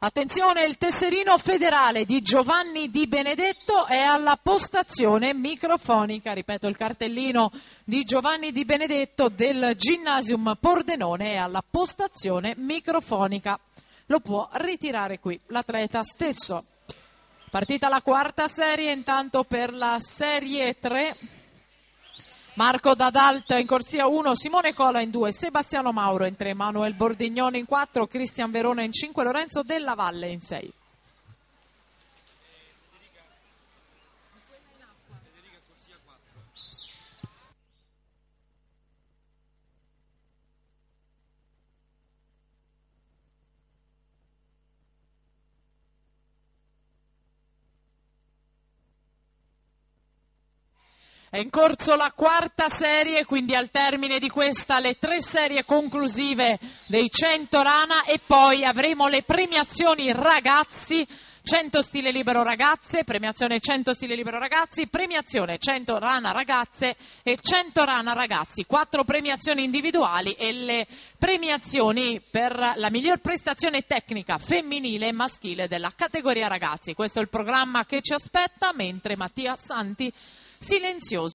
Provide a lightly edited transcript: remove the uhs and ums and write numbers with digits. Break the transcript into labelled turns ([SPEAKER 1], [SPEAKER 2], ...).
[SPEAKER 1] Attenzione, il tesserino federale di Giovanni Di Benedetto è alla postazione microfonica. Ripeto, il cartellino di Giovanni Di Benedetto del Gymnasium Pordenone è alla postazione microfonica. Lo può ritirare qui l'atleta stesso. Partita la quarta serie, intanto per la serie 3. Marco D'Adalt in corsia 1, Simone Cola in 2, Sebastiano Mauro in 3, Manuel Bordignone in 4, Cristian Verona in 5, Lorenzo Della Valle in 6. È in corso la quarta serie, quindi al termine di questa le 3 serie conclusive dei 100 rana e poi avremo le premiazioni ragazzi, 100 stile libero ragazze, premiazione 100 stile libero ragazzi, premiazione 100 rana ragazze e 100 rana ragazzi, 4 premiazioni individuali e le premiazioni per la miglior prestazione tecnica femminile e maschile della categoria ragazzi. Questo è il programma che ci aspetta, mentre Mattia Santi silenzioso